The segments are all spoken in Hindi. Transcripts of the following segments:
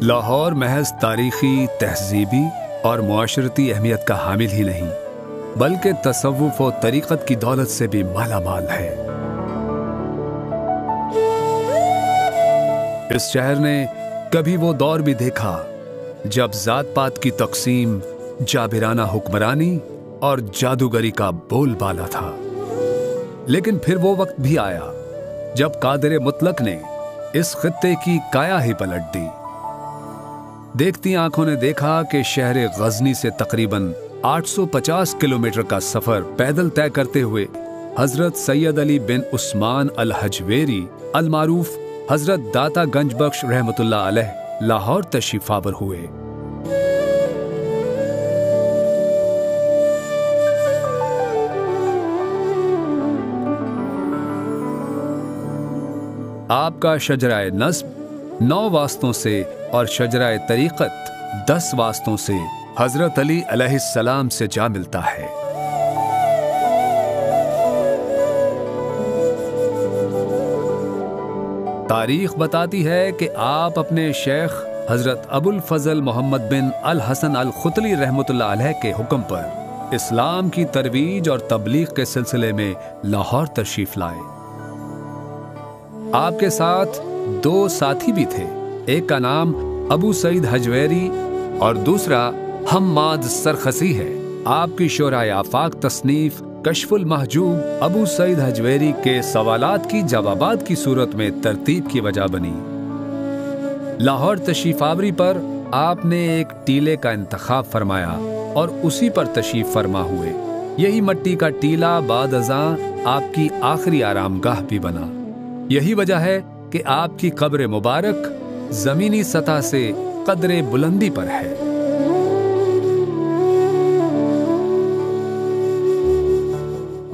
लाहौर महज तारीखी, तहजीबी और मुआशरती अहमियत का हामिल ही नहीं, बल्कि तसव्वुफ और तरीक़त की दौलत से भी मालामाल है। इस शहर ने कभी वो दौर भी देखा जब जात पात की तकसीम, जाबिराना हुक्मरानी और जादूगरी का बोलबाला था। लेकिन फिर वो वक्त भी आया जब कादिर मुतलक ने इस खित्ते की काया ही पलट दी। देखती आंखों ने देखा कि शहर गजनी से तकरीबन 850 किलोमीटर का सफर पैदल तय करते हुए हजरत सैयद अली बिन उस्मान अल हजवेरी अल मारूफ हजरत दाता गंज बख्श रहमतुल्लाह अलैह लाहौर तशरीफ आवर हुए। आपका शजराए नस्ब 9 वास्तों से और शजराए तरीक़त 10 वास्तों से हजरत अली अलैहिस्सलाम से जा मिलता है। तारीख बताती है कि आप अपने शेख हजरत अबुल फजल मोहम्मद बिन अल हसन अल खुतली रहमतुल्लाह अलैह के हुक्म पर इस्लाम की तरवीज और तबलीग के सिलसिले में लाहौर तशरीफ लाए। आपके साथ 2 साथी भी थे, एक का नाम अबू सईद हजवेरी और दूसरा हम्माद सरखसी है। आपकी शोराए आफाक तसनीफ कशफुल महजूब अबू सईद हजवेरी के सवालात की जवाबात की सूरत में तरतीब की वजह बनी। लाहौर तशरीफ आवरी पर आपने एक टीले का इंतखाब फरमाया और उसी पर तशरीफ फरमा हुए। यही मट्टी का टीला बाद अज़ां आपकी आखिरी आरामगाह भी बना। यही वजह है कि आपकी कब्र मुबारक जमीनी सतह से कदरे बुलंदी पर है।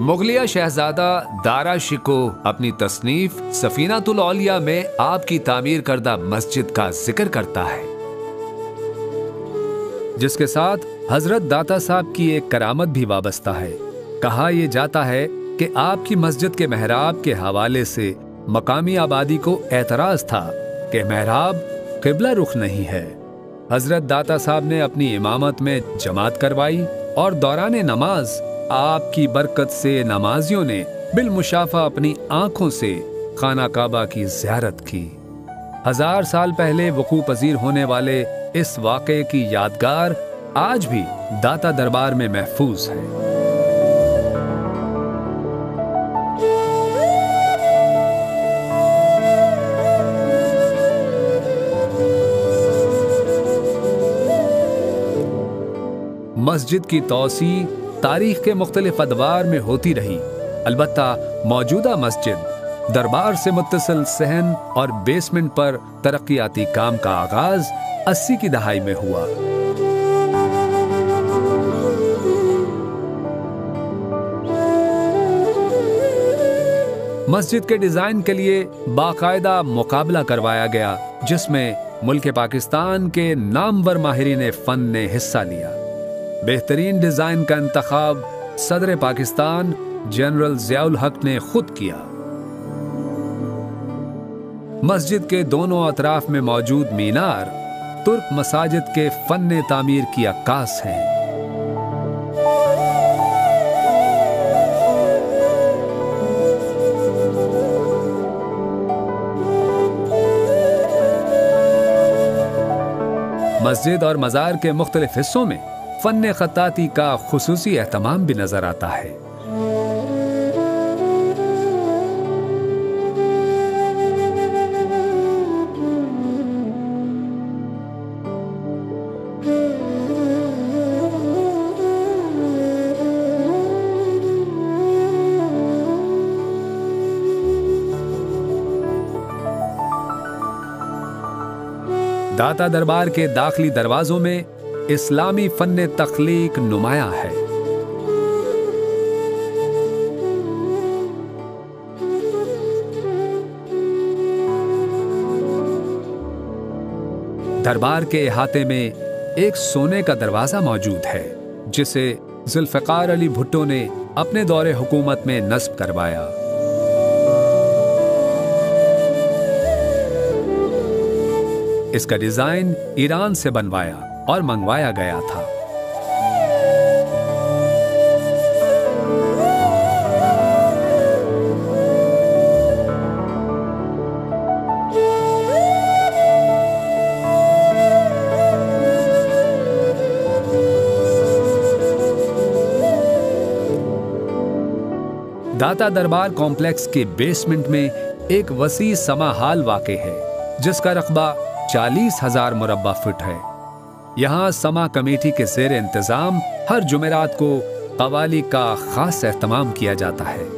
मुगलिया शहजादा दारा शिको अपनी तसनीफ सफीनातुल औलिया में आपकी तामीर करदा मस्जिद का जिक्र करता है, जिसके साथ हजरत दाता साहब की एक करामत भी वाबस्ता है। कहा यह जाता है कि आपकी मस्जिद के मेहराब के हवाले से मकामी आबादी को एतराज था कि मेहराब किबला रुख नहीं है। हजरत दाता साहब ने अपनी इमामत में जमात करवाई और दौरान नमाज आपकी बरकत से नमाजियों ने बिलमुशाफा अपनी आंखों से खाना काबा की ज़ियारत की। 1000 साल पहले वकू पजीर होने वाले इस वाक़े की यादगार आज भी दाता दरबार में महफूज है। मस्जिद की तौसी तारीख के मुख्तलिफ अदवार में होती रही। अलबत्ता मौजूदा मस्जिद दरबार से मुत्तसिल सहन और बेसमेंट पर तरक्याती काम का आगाज 80 की दहाई में हुआ। मस्जिद के डिजाइन के लिए बाकायदा मुकाबला करवाया गया, जिसमें मुल्क पाकिस्तान के नामवर माहिरीन फन ने हिस्सा लिया। बेहतरीन डिजाइन का इंतखाब सदर पाकिस्तान जनरल ज़ियाउल हक ने खुद किया। मस्जिद के दोनों अतराफ में मौजूद मीनार तुर्क मसाजिद के फन तामीर की अक्कास हैं। मस्जिद और मज़ार के मुख्तलिफ हिस्सों में फन खत्ताती का खुसूसी एहतमाम भी नजर आता है। दाता दरबार के दाखिली दरवाजों में इस्लामी फन तख्लीक नुमाया है। दरबार के इहाते में एक सोने का दरवाजा मौजूद है, जिसे जुल्फ़िकार अली भुट्टो ने अपने दौरे हुकूमत में नस्ब करवाया। इसका डिजाइन ईरान से बनवाया और मंगवाया गया था। दाता दरबार कॉम्प्लेक्स के बेसमेंट में एक वसी समा हाल वाक़ है जिसका रकबा 40,000 मुरब्बा फुट है। यहाँ समा कमेटी के ज़ेर इंतज़ाम हर जुमेरात को कवाली का खास एहतमाम किया जाता है।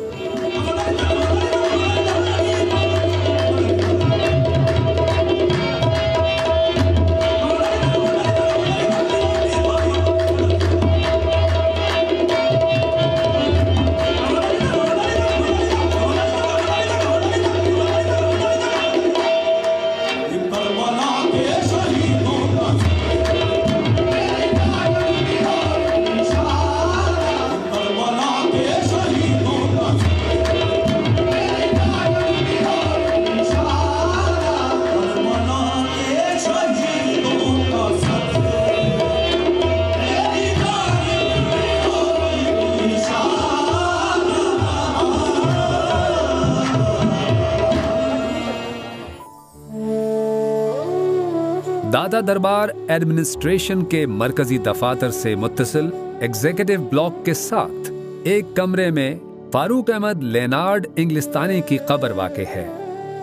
दाता दरबार एडमिनिस्ट्रेशन के मरकजी दफातर से मुत्तसिल एग्जीक्यूटिव ब्लॉक के साथ एक कमरे में फारूक अहमद लेनार्ड इंग्लिस्तानी की कब्र वाक़ है,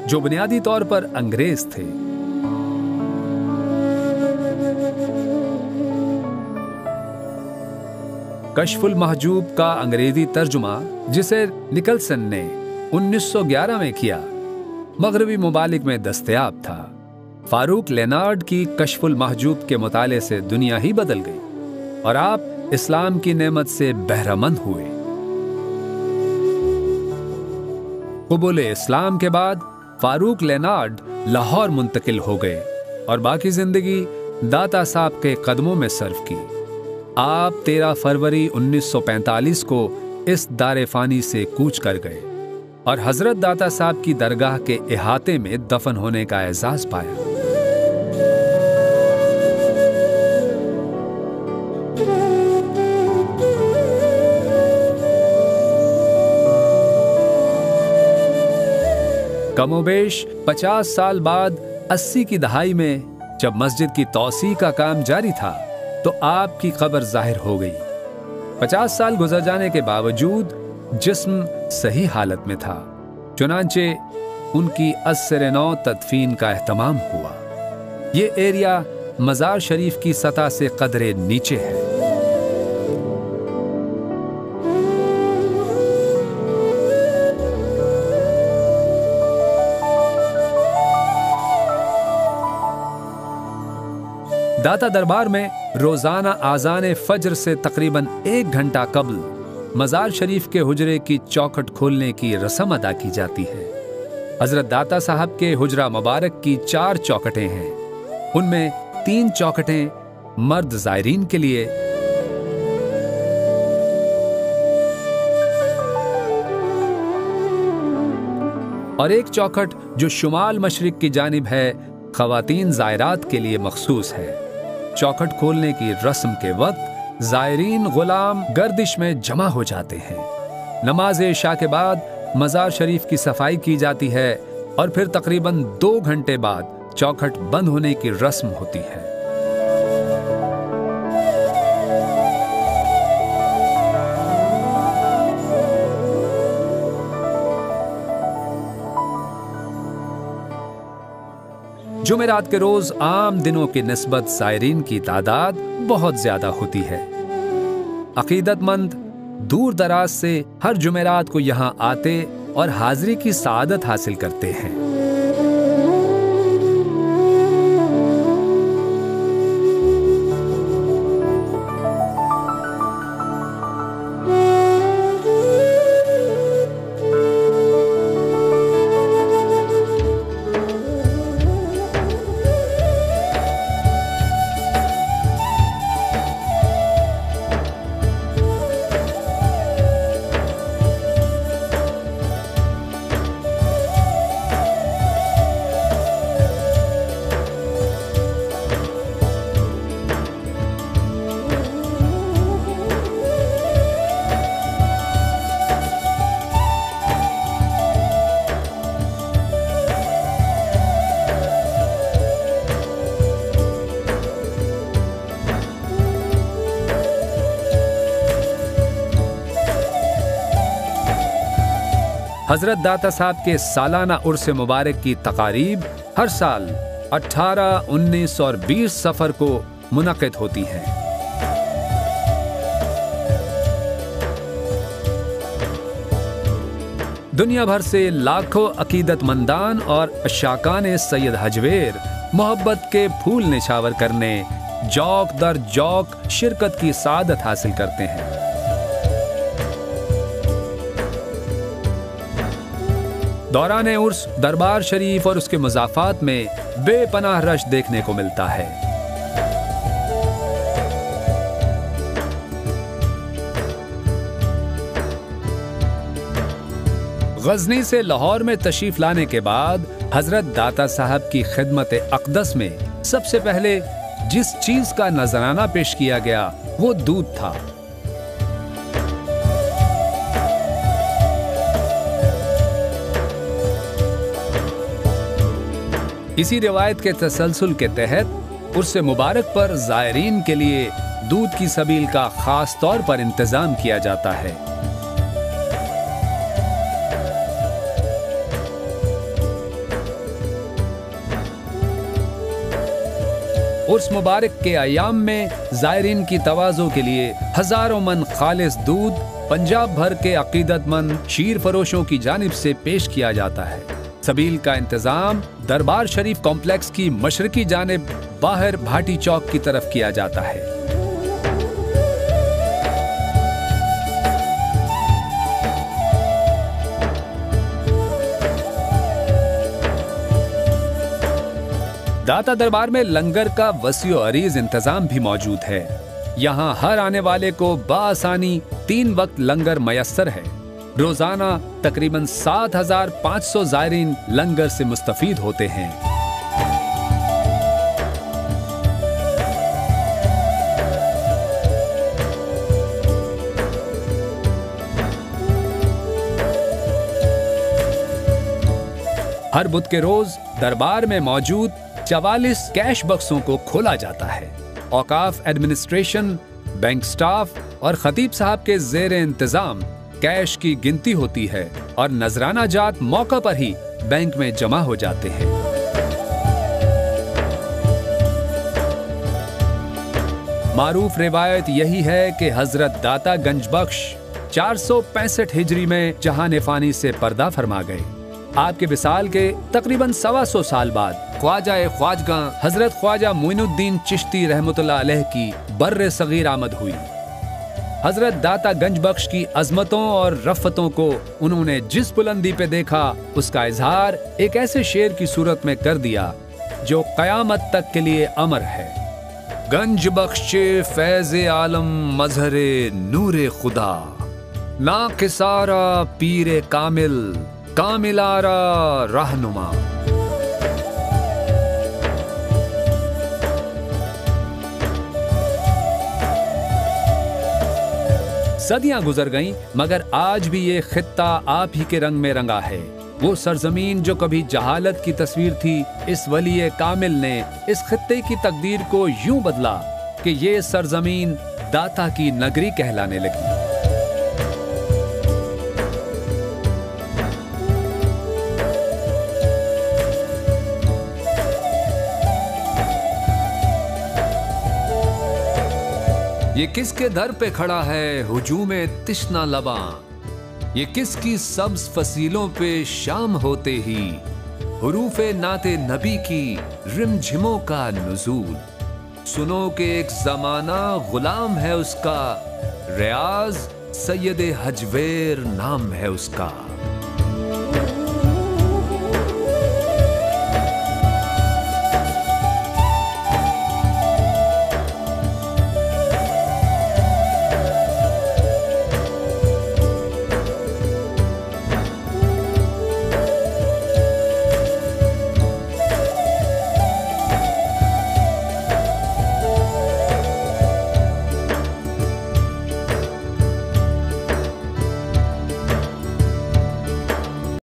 जो बुनियादी तौर पर अंग्रेज थे। कश्फुल महजूब का अंग्रेजी तर्जुमा, जिसे निकलसन ने 1911 में किया, मगरबी मुमालिक में दस्तयाब था। फारूक लेनार्ड की कश्फुल महजूब के मुताले से दुनिया ही बदल गई और आप इस्लाम की नेमत से बहरामंद हुए। कबूल इस्लाम के बाद फारूक लेनार्ड लाहौर मुंतकिल हो गए और बाकी जिंदगी दाता साहब के कदमों में सर्व की। आप 13 फरवरी 1945 को इस दारे फानी से कूच कर गए और हजरत दाता साहब की दरगाह के इहाते में दफन होने का एजाज पाया। कमोबेश 50 साल बाद 80 की दहाई में जब मस्जिद की तौसी का काम जारी था तो आपकी कब्र जाहिर हो गई। 50 साल गुजर जाने के बावजूद जिस्म सही हालत में था, चुनांचे उनकी अस्सर-ए-नौ तदफीन का एहतमाम हुआ। ये एरिया मज़ार शरीफ की सतह से कदरे नीचे है। दाता दरबार में रोजाना आज़ान फज्र से तकरीबन 1 घंटा कबल मज़ार शरीफ के हुजरे की चौखट खोलने की रस्म अदा की जाती है। हजरत दाता साहब के हुजरा मुबारक की 4 चौखटें हैं। उनमें 3 चौखटें मर्द ज़ायरीन के लिए और एक चौखट जो शुमाल मशरिक की जानिब है, ख़वातीन ज़ायरात के लिए मखसूस है। चौखट खोलने की रस्म के वक्त ज़ायरीन गुलाम गर्दिश में जमा हो जाते हैं। नमाज इशा के बाद मज़ार शरीफ की सफाई की जाती है और फिर तकरीबन 2 घंटे बाद चौखट बंद होने की रस्म होती है। जुमेरात के रोज आम दिनों की निस्बत ज़ायरीन की तादाद बहुत ज्यादा होती है। अकीदतमंद दूर दराज से हर जुमेरात को यहाँ आते और हाजिरी की सआदत हासिल करते हैं। हजरत दाता साहब के सालाना उर्स मुबारक की तकारीब हर साल 18, 19 और 20 सफर को मुनक़िद होती हैं। दुनिया भर से लाखों अकीदतमंदान और अशाकान सैयद हजवेर मोहब्बत के फूल निछावर करने जौक दर जौक शिरकत की सादत हासिल करते हैं। दौरान उर्स दरबार शरीफ और उसके मुज़ाफ़ात में बेपनाह रश देखने को मिलता है। गजनी से लाहौर में तशरीफ लाने के बाद हजरत दाता साहब की खिदमत अक़दस में सबसे पहले जिस चीज का नजराना पेश किया गया वो दूध था। इसी रिवायत के तसलसल के तहत उर्स मुबारक पर ज़ायरीन के लिए दूध की सबील का खास तौर पर इंतजाम किया जाता है। उर्स मुबारक के अयाम में ज़ायरीन की तवाज़ो के लिए हजारों मन खालिस दूध पंजाब भर के अकीदतमंद शीर फरोशों की जानिब से पेश किया जाता है। सबील का इंतजाम दरबार शरीफ कॉम्प्लेक्स की मशरकी जानिब बाहर भाटी चौक की तरफ किया जाता है। दाता दरबार में लंगर का वसीओ अरीज इंतजाम भी मौजूद है। यहाँ हर आने वाले को बाआसानी 3 वक्त लंगर मयस्सर है। रोजाना तकरीबन 7,500 ज़ायरीन लंगर से मुस्तफीद होते हैं। हर बुध के रोज दरबार में मौजूद 44 कैश बक्सों को खोला जाता है। औकाफ एडमिनिस्ट्रेशन, बैंक स्टाफ और खतीब साहब के ज़ेरे इंतजाम कैश की गिनती होती है और नजराना जात मौका पर ही बैंक में जमा हो जाते हैं। मारूफ रिवायत यही है कि हजरत दाता गंजबख्श 465 हिजरी में जहान फानी से पर्दा फरमा गए। आपके विसाल के तकरीबन 125 साल बाद ख्वाजा ख्वाजगा हजरत ख्वाजा मोइनुद्दीन चिश्ती रहमतुल्लाह अलैह की बर्रे सगीर आमद हुई। हजरत दाता गंजबख्श की अजमतों और रफ़तों को उन्होंने जिस बुलंदी पे देखा उसका इजहार एक ऐसे शेर की सूरत में कर दिया जो क़यामत तक के लिए अमर है। गंज बख्शे फैज़े आलम मजहरे नूरे खुदा, ना किसारा पीरे कामिल कामिलारा रहनुमा। सदियां गुजर गईं मगर आज भी ये खित्ता आप ही के रंग में रंगा है। वो सरजमीन जो कभी जहालत की तस्वीर थी, इस वली कामिल ने इस खित्ते की तकदीर को यूं बदला कि ये सरजमीन दाता की नगरी कहलाने लगी। ये किसके दर पे खड़ा है हुजूमे तिश्ना लबां, ये किसकी सब्ज फसीलों पे शाम होते ही हुरूफे नाते नबी की रिमझिमों का नुज़ूल। सुनो के एक जमाना गुलाम है उसका, रियाज सैयद हजवेर नाम है उसका।